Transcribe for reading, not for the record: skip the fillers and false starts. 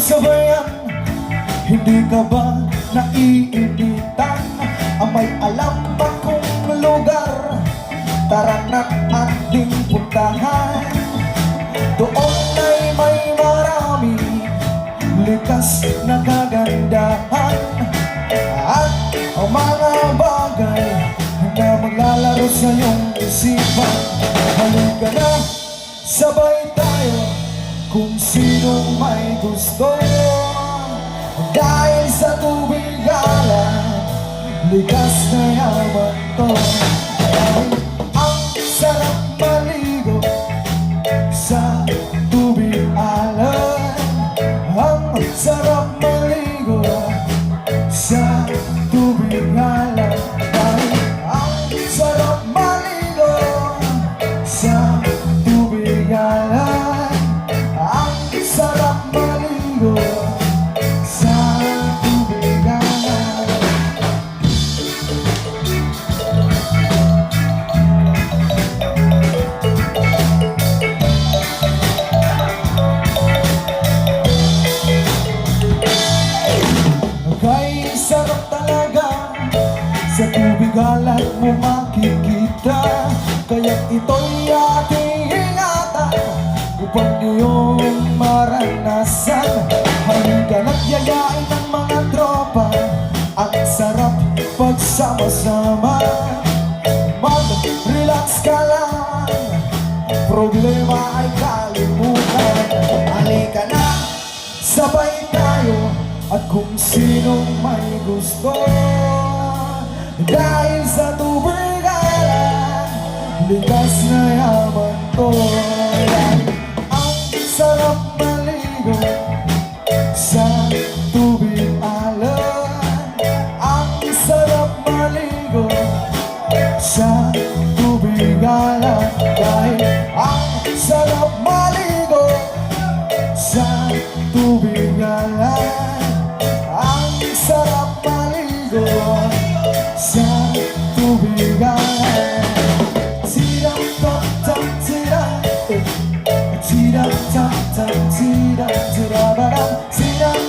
sabayan, hindi ka ba naiinitan? May alam ba kung lugar? Tara na't ating puntahan. Doon ay may marami likas na kagandahan, at ang mga bagay na maglalaro sa iyong isipan. Halika na, sabay tayo kung sino may gusto. Dahil sa tubig alam, likas na yaman to. Dahil ang sarap maligo sa tubig alam. Ang sarap maligo sa tubig alam. Dahil ang sarap maligo sa tubig alam. Ang sarap maligo sa tubig alam. Kay sarap talaga sa tubig alat mo makikita. Kaya't ito'y ating ingatan upang iyong maranasan. Halika na't yayain ng mga tropa, ang sarap pagsama-sama. Mag-relax ka lang, problema ay kalimutan. Halika na, sabay tayo at kung sinong may gusto. Dahil sa tubig alam, likas na yaman to. Ang sarap maligo sa tubig alam. Ang sarap maligo sa tubig alam. Dahil ang sarap maligo sa tubig alam. Ang sarap maligo sa tubig alam. Sirap top top sirap, sirap top top sirap sirap sirap